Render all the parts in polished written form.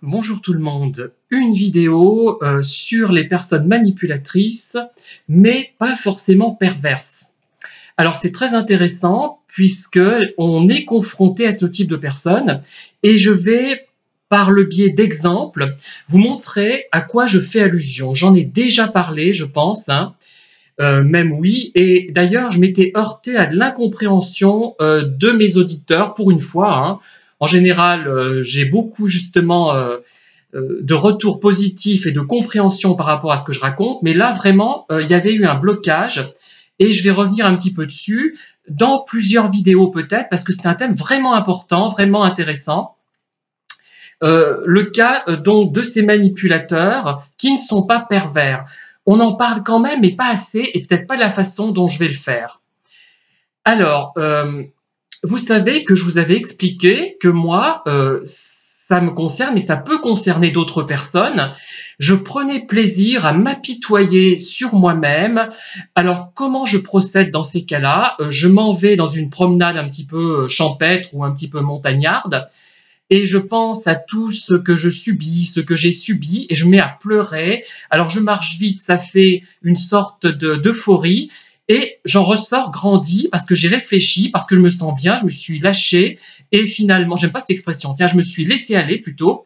Bonjour tout le monde, une vidéo sur les personnes manipulatrices, mais pas forcément perverses. Alors c'est très intéressant puisque on est confronté à ce type de personnes et je vais, par le biais d'exemples, vous montrer à quoi je fais allusion. J'en ai déjà parlé, je pense, hein, même oui, et d'ailleurs je m'étais heurté à de l'incompréhension de mes auditeurs pour une fois, hein. En général, j'ai beaucoup justement de retours positifs et de compréhension par rapport à ce que je raconte, mais là vraiment il y avait eu un blocage et je vais revenir un petit peu dessus dans plusieurs vidéos peut-être parce que c'est un thème vraiment important, vraiment intéressant. Le cas donc de ces manipulateurs qui ne sont pas pervers. On en parle quand même, mais pas assez, et peut-être pas de la façon dont je vais le faire. Alors, vous savez que je vous avais expliqué que moi, ça me concerne, mais ça peut concerner d'autres personnes. Je prenais plaisir à m'apitoyer sur moi-même. Alors, comment je procède dans ces cas-là? Je m'en vais dans une promenade un petit peu champêtre ou un petit peu montagnarde et je pense à tout ce que je subis, ce que j'ai subi, et je me mets à pleurer. Alors je marche vite, ça fait une sorte d'euphorie, et j'en ressors grandi parce que j'ai réfléchi, parce que je me sens bien, je me suis lâché, et finalement, j'aime pas cette expression, tiens, je me suis laissé aller plutôt,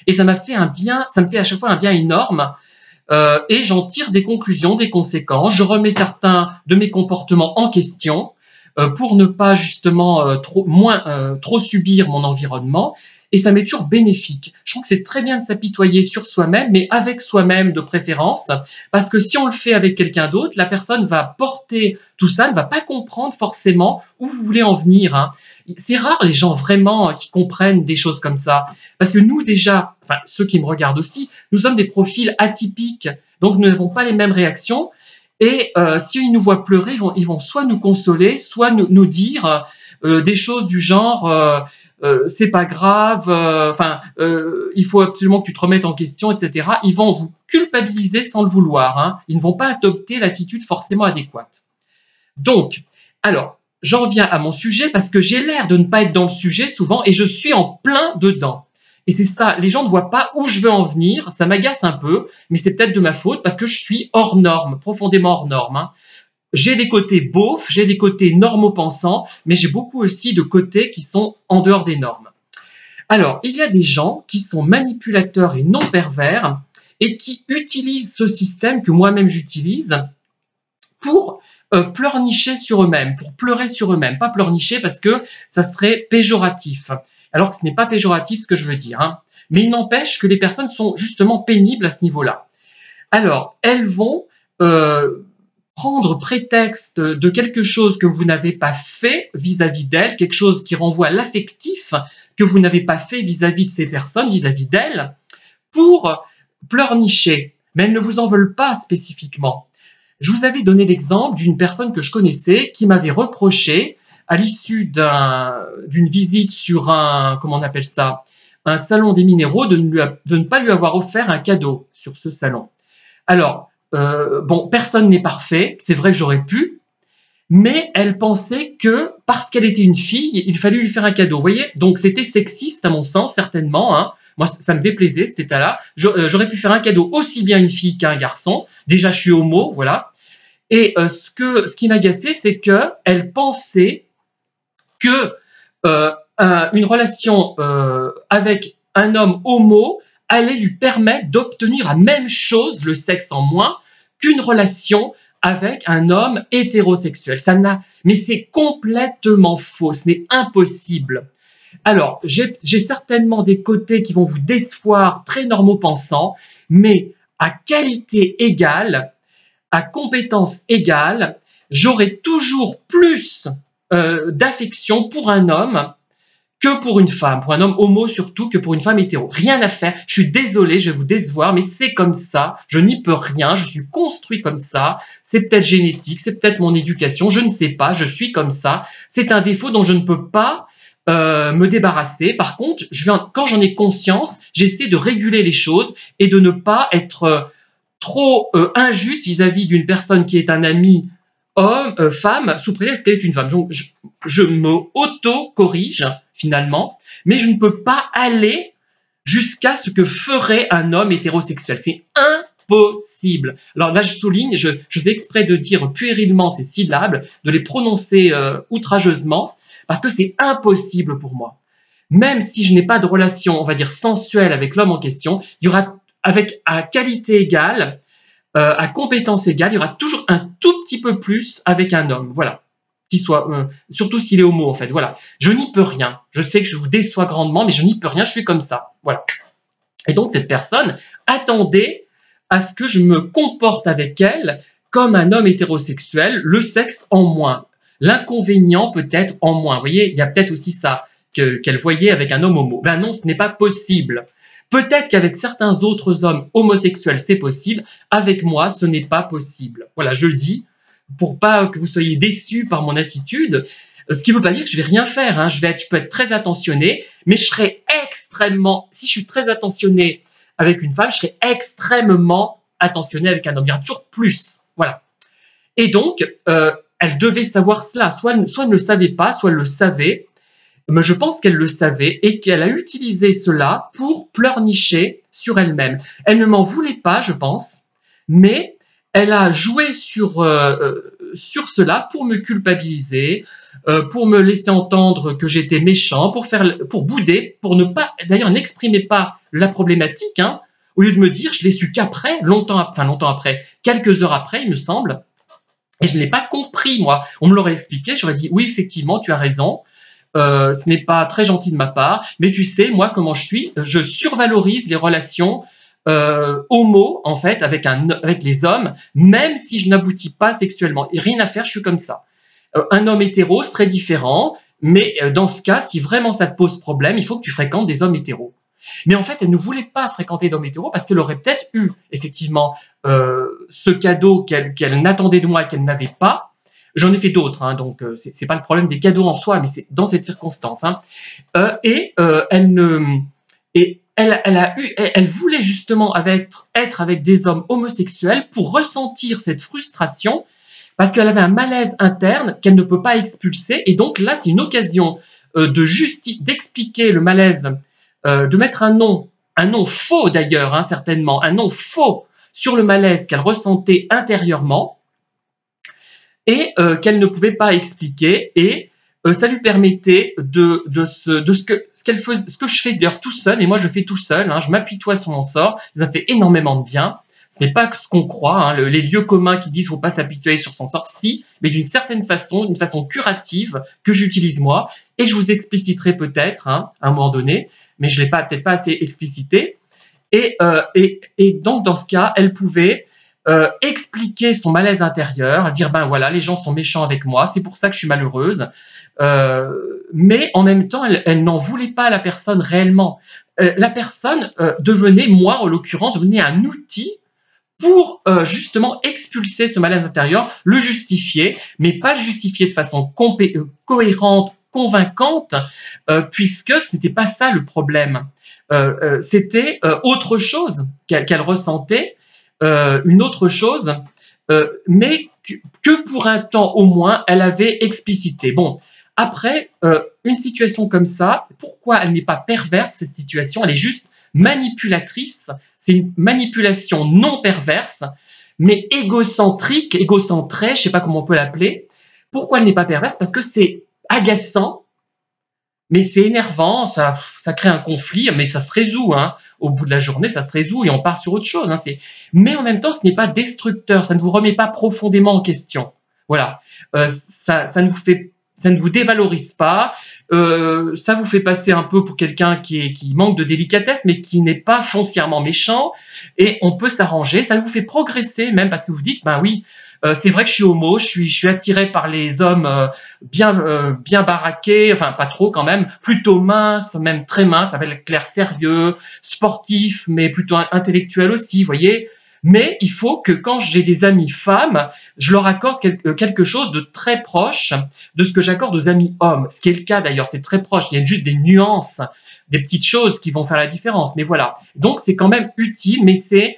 et ça m'a fait un bien, ça me fait à chaque fois un bien énorme, et j'en tire des conclusions, des conséquences. Je remets certains de mes comportements en question pour ne pas justement trop subir mon environnement. Et ça m'est toujours bénéfique. Je trouve que c'est très bien de s'apitoyer sur soi-même, mais avec soi-même de préférence, parce que si on le fait avec quelqu'un d'autre, la personne va porter tout ça, ne va pas comprendre forcément où vous voulez en venir, hein. C'est rare les gens vraiment qui comprennent des choses comme ça. Parce que nous déjà, enfin ceux qui me regardent aussi, nous sommes des profils atypiques, donc nous n'avons pas les mêmes réactions. Et s'ils nous voient pleurer, ils vont soit nous consoler, soit nous dire des choses du genre c'est pas grave, il faut absolument que tu te remettes en question, etc. Ils vont vous culpabiliser sans le vouloir, hein. Ils ne vont pas adopter l'attitude forcément adéquate. Donc, alors, j'en viens à mon sujet parce que j'ai l'air de ne pas être dans le sujet souvent et je suis en plein dedans. Et c'est ça, les gens ne voient pas où je veux en venir, ça m'agace un peu, mais c'est peut-être de ma faute parce que je suis hors norme, profondément hors norme, hein. J'ai des côtés beaufs, j'ai des côtés normaux-pensants, mais j'ai beaucoup aussi de côtés qui sont en dehors des normes. Alors, il y a des gens qui sont manipulateurs et non pervers et qui utilisent ce système que moi-même j'utilise pour pleurnicher sur eux-mêmes, pour pleurer sur eux-mêmes. Pas pleurnicher parce que ça serait péjoratif, alors que ce n'est pas péjoratif ce que je veux dire, hein. Mais il n'empêche que les personnes sont justement pénibles à ce niveau-là. Alors, elles vont prendre prétexte de quelque chose que vous n'avez pas fait vis-à-vis d'elles, quelque chose qui renvoie à l'affectif que vous n'avez pas fait vis-à-vis de ces personnes, vis-à-vis d'elles, pour pleurnicher. Mais elles ne vous en veulent pas spécifiquement. Je vous avais donné l'exemple d'une personne que je connaissais qui m'avait reproché, à l'issue d'une visite sur un, comment on appelle ça, un salon des minéraux, de ne pas lui avoir offert un cadeau sur ce salon. Alors, bon, personne n'est parfait, c'est vrai que j'aurais pu, mais elle pensait que parce qu'elle était une fille, il fallait lui faire un cadeau. Vous voyez? Donc c'était sexiste à mon sens, certainement, hein. Moi, ça me déplaisait cet état-là. J'aurais pu faire un cadeau aussi bien à une fille qu'à un garçon. Déjà, je suis homo, voilà. Et ce qui m'agaçait, c'est qu'elle pensait que une relation avec un homme homo allait lui permettre d'obtenir la même chose, le sexe en moins, qu'une relation avec un homme hétérosexuel. Mais c'est complètement faux, ce n'est impossible. Alors, j'ai certainement des côtés qui vont vous décevoir, très normaux pensants, mais à qualité égale, à compétence égale, j'aurai toujours plus d'affection pour un homme que pour une femme, pour un homme homo surtout, que pour une femme hétéro. Rien à faire, je suis désolé, je vais vous décevoir, mais c'est comme ça, je n'y peux rien, je suis construit comme ça, c'est peut-être génétique, c'est peut-être mon éducation, je ne sais pas, je suis comme ça, c'est un défaut dont je ne peux pas me débarrasser. Par contre, quand j'en ai conscience, j'essaie de réguler les choses et de ne pas être trop injuste vis-à-vis d'une personne qui est un ami homme, femme, sous prétexte qu'elle est une femme. Donc, je me auto-corrige finalement, mais je ne peux pas aller jusqu'à ce que ferait un homme hétérosexuel. C'est impossible. Alors là, je souligne, je fais exprès de dire puérilement ces syllabes, de les prononcer outrageusement, parce que c'est impossible pour moi. Même si je n'ai pas de relation, on va dire, sensuelle avec l'homme en question, il y aura, à qualité égale, à compétence égale, il y aura toujours un tout petit peu plus avec un homme. Voilà. Qui soit, surtout s'il est homo, en fait. Voilà. Je n'y peux rien. Je sais que je vous déçois grandement, mais je n'y peux rien. Je suis comme ça. Voilà. Et donc, cette personne attendait à ce que je me comporte avec elle comme un homme hétérosexuel, le sexe en moins. L'inconvénient peut-être en moins. Vous voyez, il y a peut-être aussi ça qu'elle voyait avec un homme homo. Ben non, ce n'est pas possible. Peut-être qu'avec certains autres hommes homosexuels, c'est possible. Avec moi, ce n'est pas possible. Voilà, je le dis pour pas que vous soyez déçus par mon attitude. Ce qui ne veut pas dire que je vais rien faire. Hein. Je peux être très attentionné, mais je serai extrêmement. Si je suis très attentionné avec une femme, je serai extrêmement attentionné avec un homme. Il y aura toujours plus. Voilà. Et donc, elle devait savoir cela. Soit elle ne le savait pas, soit elle le savait. Mais je pense qu'elle le savait et qu'elle a utilisé cela pour pleurnicher sur elle-même. Elle ne m'en voulait pas, je pense, mais elle a joué sur cela pour me culpabiliser, pour me laisser entendre que j'étais méchant, pour bouder, pour ne pas, d'ailleurs, n'exprimer pas la problématique, hein, au lieu de me dire, je l'ai su qu'après, longtemps après, quelques heures après, il me semble, et je ne l'ai pas compris, moi. On me l'aurait expliqué, j'aurais dit, oui, effectivement, tu as raison. Ce n'est pas très gentil de ma part, mais tu sais, moi, comment je suis, je survalorise les relations homo, en fait, avec les hommes, même si je n'aboutis pas sexuellement. Et rien à faire, je suis comme ça. Un homme hétéro serait différent, mais dans ce cas, si vraiment ça te pose problème, il faut que tu fréquentes des hommes hétéros. Mais en fait, elle ne voulait pas fréquenter d'hommes hétéros parce qu'elle aurait peut-être eu, effectivement, ce cadeau qu'elle n'attendait de moi et qu'elle n'avait pas. J'en ai fait d'autres, hein, donc c'est pas le problème des cadeaux en soi, mais c'est dans cette circonstance. Hein. Elle voulait justement être avec des hommes homosexuels pour ressentir cette frustration, parce qu'elle avait un malaise interne qu'elle ne peut pas expulser, et donc là, c'est une occasion d'expliquer le malaise, de mettre un nom faux d'ailleurs, hein, certainement, un nom faux sur le malaise qu'elle ressentait intérieurement, et qu'elle ne pouvait pas expliquer, et ça lui permettait ce que je fais d'ailleurs tout seul, et moi je fais tout seul, hein, je m'apitoie sur mon sort, ça fait énormément de bien. Ce n'est pas ce qu'on croit, hein, les lieux communs qui disent qu'il ne faut pas s'apitoyer sur son sort, si, mais d'une certaine façon, d'une façon curative que j'utilise moi, et je vous expliciterai peut-être, hein, à un moment donné, mais je ne l'ai peut-être pas assez explicité. Et donc dans ce cas, elle pouvait expliquer son malaise intérieur, dire ben voilà, les gens sont méchants avec moi, c'est pour ça que je suis malheureuse, mais en même temps, elle n'en voulait pas à la personne réellement. La personne devenait, moi en l'occurrence, devenait un outil pour justement expulser ce malaise intérieur, le justifier, mais pas le justifier de façon cohérente, convaincante, puisque ce n'était pas ça le problème. C'était autre chose qu'elle ressentait, une autre chose, mais que pour un temps au moins, elle avait explicité. Bon, après, une situation comme ça, pourquoi elle n'est pas perverse, cette situation? Elle est juste manipulatrice. C'est une manipulation non perverse, mais égocentrique, égocentrée, je ne sais pas comment on peut l'appeler. Pourquoi elle n'est pas perverse? Parce que c'est agaçant, mais c'est énervant, ça crée un conflit, mais ça se résout. Hein. Au bout de la journée, ça se résout et on part sur autre chose. Hein. Mais en même temps, ce n'est pas destructeur, ça ne vous remet pas profondément en question. Voilà, ça ne vous dévalorise pas, ça vous fait passer un peu pour quelqu'un qui manque de délicatesse, mais qui n'est pas foncièrement méchant, et on peut s'arranger, ça vous fait progresser même, parce que vous dites, ben oui, c'est vrai que je suis homo, je suis attiré par les hommes bien baraqués, enfin pas trop quand même, plutôt minces, même très minces, avec l'air sérieux, sportif, mais plutôt intellectuel aussi, vous voyez. Mais il faut que quand j'ai des amis femmes, je leur accorde quelque chose de très proche de ce que j'accorde aux amis hommes. Ce qui est le cas d'ailleurs, c'est très proche. Il y a juste des nuances, des petites choses qui vont faire la différence. Mais voilà. Donc c'est quand même utile, mais c'est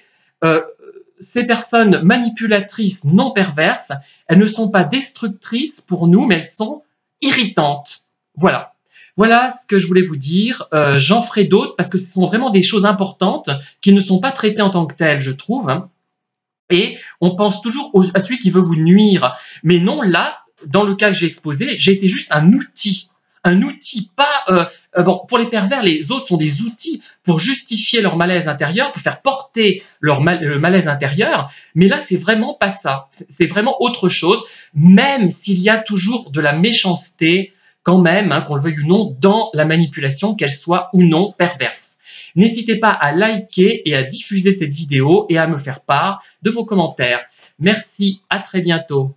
ces personnes manipulatrices non perverses, elles ne sont pas destructrices pour nous, mais elles sont irritantes. Voilà. Voilà ce que je voulais vous dire. J'en ferai d'autres parce que ce sont vraiment des choses importantes qui ne sont pas traitées en tant que telles, je trouve, hein. Et on pense toujours à celui qui veut vous nuire. Mais non, là, dans le cas que j'ai exposé, j'ai été juste un outil. Un outil, pas... bon, pour les pervers, les autres sont des outils pour justifier leur malaise intérieur, pour faire porter le malaise intérieur. Mais là, c'est vraiment pas ça. C'est vraiment autre chose, même s'il y a toujours de la méchanceté, quand même, hein, qu'on le veuille ou non, dans la manipulation, qu'elle soit ou non perverse. N'hésitez pas à liker et à diffuser cette vidéo et à me faire part de vos commentaires. Merci, à très bientôt.